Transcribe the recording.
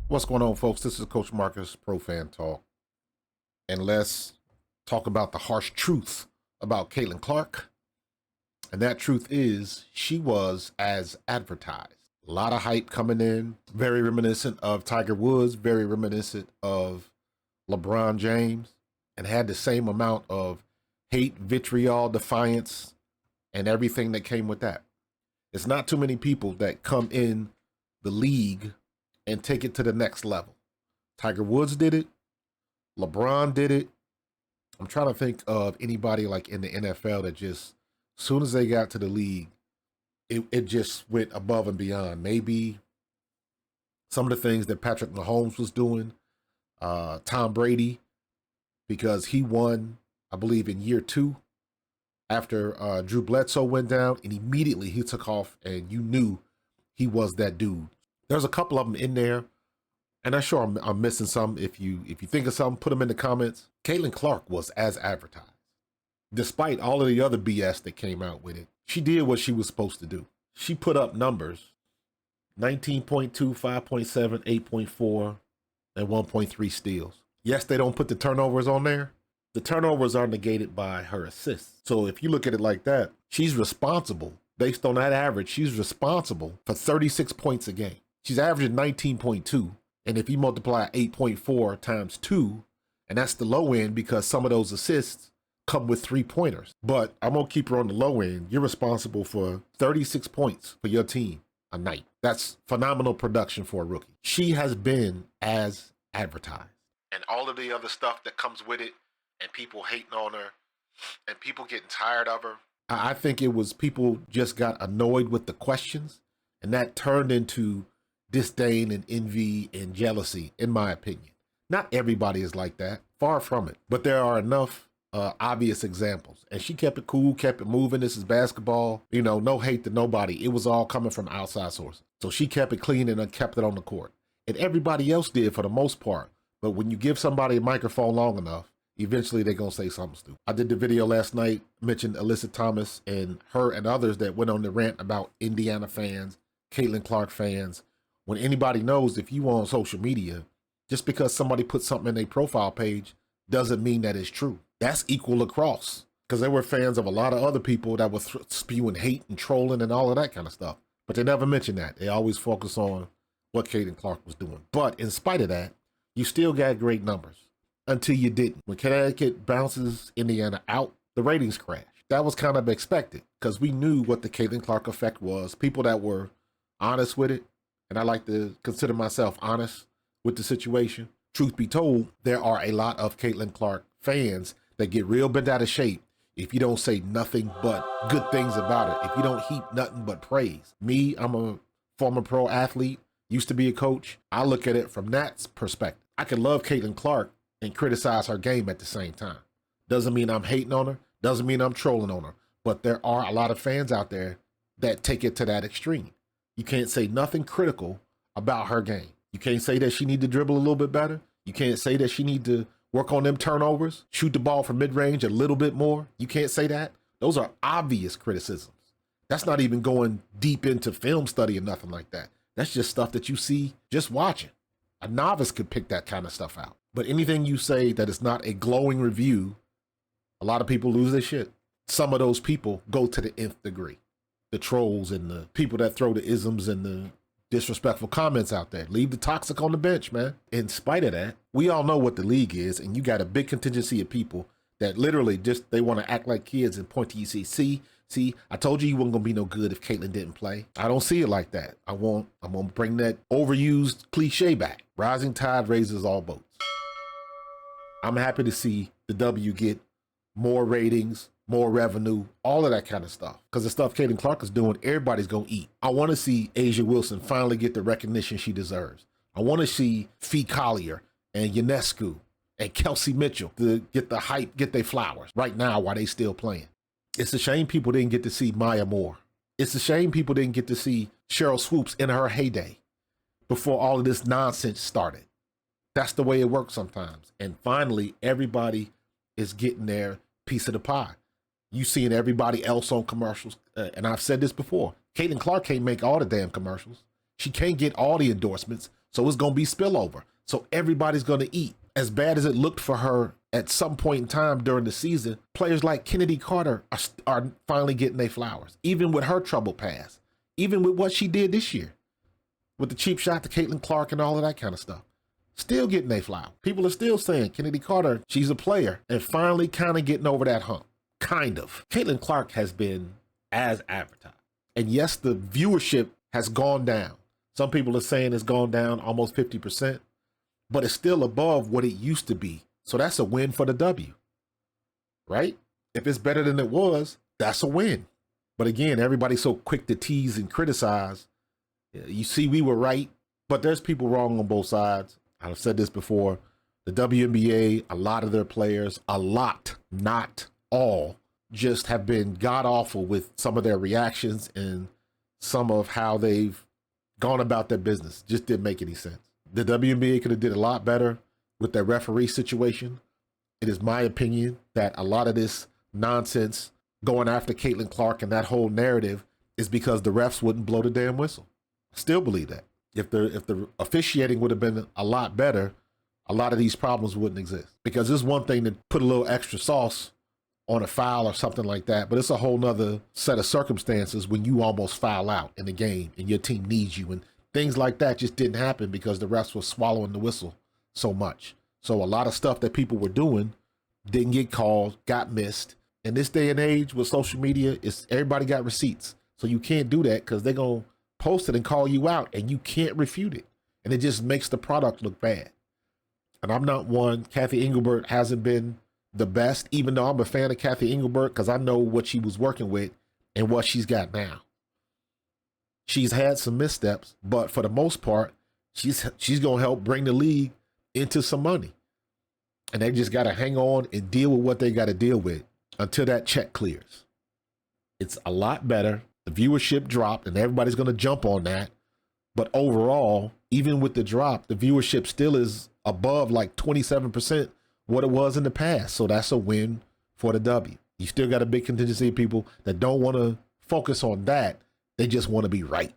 What's going on, folks? This is Coach Marcus, Pro Fan Talk. And let's talk about the harsh truth about Caitlin Clark. And that truth is she was as advertised. A lot of hype coming in, very reminiscent of Tiger Woods, very reminiscent of LeBron James, and had the same amount of hate, vitriol, defiance, and everything that came with that. It's not too many people that come in the league and take it to the next level. Tiger Woods did it. LeBron did it. I'm trying to think of anybody like in the NFL that just, as soon as they got to the league, it just went above and beyond. Maybe some of the things that Patrick Mahomes was doing, Tom Brady, because he won, I believe, in year 2 after Drew Bledsoe went down, and immediately he took off, and you knew he was that dude. There's a couple of them in there, and I'm sure I'm missing some. If you think of something, put them in the comments. Caitlin Clark was as advertised. Despite all of the other BS that came out with it, she did what she was supposed to do. She put up numbers, 19.2, 5.7, 8.4, and 1.3 steals. Yes, they don't put the turnovers on there. The turnovers are negated by her assists. So if you look at it like that, she's responsible, based on that average, she's responsible for 36 points a game. She's averaging 19.2. And if you multiply 8.4 times 2, and that's the low end because some of those assists come with 3-pointers. But I'm going to keep her on the low end. You're responsible for 36 points for your team a night. That's phenomenal production for a rookie. She has been as advertised. And all of the other stuff that comes with it, and people hating on her, and people getting tired of her. I think it was people just got annoyed with the questions, and that turned into disdain and envy and jealousy, in my opinion. Not everybody is like that, far from it, but there are enough obvious examples. And she kept it cool, kept it moving. This is basketball, no hate to nobody. It was all coming from outside sources. So she kept it clean and kept it on the court. And everybody else did for the most part. But when you give somebody a microphone long enough, eventually they're going to say something stupid. I did the video last night, mentioned Alyssa Thomas and her and others that went on the rant about Indiana fans, Caitlin Clark fans. When anybody knows, if you on social media, just because somebody puts something in their profile page doesn't mean that it's true. That's equal across, because they were fans of a lot of other people that were spewing hate and trolling and all of that kind of stuff. But they never mention that. They always focus on what Caitlin Clark was doing. But in spite of that, you still got great numbers until you didn't. When Connecticut bounces Indiana out, the ratings crash. That was kind of expected because we knew what the Caitlin Clark effect was. People that were honest with it, and I like to consider myself honest with the situation. Truth be told, there are a lot of Caitlin Clark fans that get real bent out of shape if you don't say nothing but good things about it, if you don't heap nothing but praise. Me, I'm a former pro athlete, used to be a coach. I look at it from that perspective. I can love Caitlin Clark and criticize her game at the same time. Doesn't mean I'm hating on her, doesn't mean I'm trolling on her, but there are a lot of fans out there that take it to that extreme. You can't say nothing critical about her game. You can't say that she need to dribble a little bit better. You can't say that she need to work on them turnovers, shoot the ball from mid-range a little bit more. You can't say that. Those are obvious criticisms. That's not even going deep into film study or nothing like that. That's just stuff that you see just watching. A novice could pick that kind of stuff out. But anything you say that is not a glowing review, a lot of people lose their shit. Some of those people go to the nth degree. The trolls and the people that throw the isms and the disrespectful comments out there. Leave the toxic on the bench, man. In spite of that, we all know what the league is, and you got a big contingency of people that literally just, they want to act like kids and point to you and say, see, I told you wasn't going to be no good if Caitlin didn't play. I don't see it like that. I'm going to bring that overused cliche back. Rising tide raises all boats. I'm happy to see the W get more ratings, more revenue, all of that kind of stuff. Because the stuff Caitlin Clark is doing, everybody's going to eat. I want to see Asia Wilson finally get the recognition she deserves. I want to see Fee Collier and Ionescu and Kelsey Mitchell to get the hype, get their flowers right now while they still playing. It's a shame people didn't get to see Maya Moore. It's a shame people didn't get to see Cheryl Swoops in her heyday before all of this nonsense started. That's the way it works sometimes. And finally, everybody is getting their piece of the pie. You seeing everybody else on commercials. And I've said this before. Caitlin Clark can't make all the damn commercials. She can't get all the endorsements. So it's going to be spillover. So everybody's going to eat. As bad as it looked for her at some point in time during the season, players like Kennedy Carter are finally getting their flowers, even with her troubled past, even with what she did this year, with the cheap shot to Caitlin Clark and all of that kind of stuff. Still getting their flower. People are still saying Kennedy Carter, she's a player, and finally kind of getting over that hump. Kind of. Caitlin Clark has been as advertised. And yes, the viewership has gone down. Some people are saying it's gone down almost 50%, but it's still above what it used to be. So that's a win for the W, right? If it's better than it was, that's a win. But again, everybody's so quick to tease and criticize. You see, we were right, but there's people wrong on both sides. I've said this before. The WNBA, a lot of their players, a lot, not all, just have been god awful with some of their reactions and some of how they've gone about their business. Just didn't make any sense. The WNBA could have did a lot better with their referee situation. It is my opinion that a lot of this nonsense going after Caitlin Clark and that whole narrative is because the refs wouldn't blow the damn whistle. I still believe that. If the officiating would have been a lot better, a lot of these problems wouldn't exist. Because it's one thing to put a little extra sauce on a foul or something like that, but it's a whole nother set of circumstances when you almost foul out in the game and your team needs you. And things like that just didn't happen because the refs were swallowing the whistle so much. So a lot of stuff that people were doing didn't get called, got missed. In this day and age with social media, everybody got receipts. So you can't do that because they're going to post it and call you out and you can't refute it. And it just makes the product look bad. And I'm not one. Kathy Engelbert hasn't been the best, even though I'm a fan of Kathy Engelbert because I know what she was working with and what she's got now. She's had some missteps, but for the most part, she's going to help bring the league into some money. And they just got to hang on and deal with what they got to deal with until that check clears. It's a lot better. The viewership dropped and everybody's going to jump on that. But overall, even with the drop, the viewership still is above like 27% what it was in the past. So that's a win for the W. You still got a big contingency of people that don't want to focus on that. They just want to be right.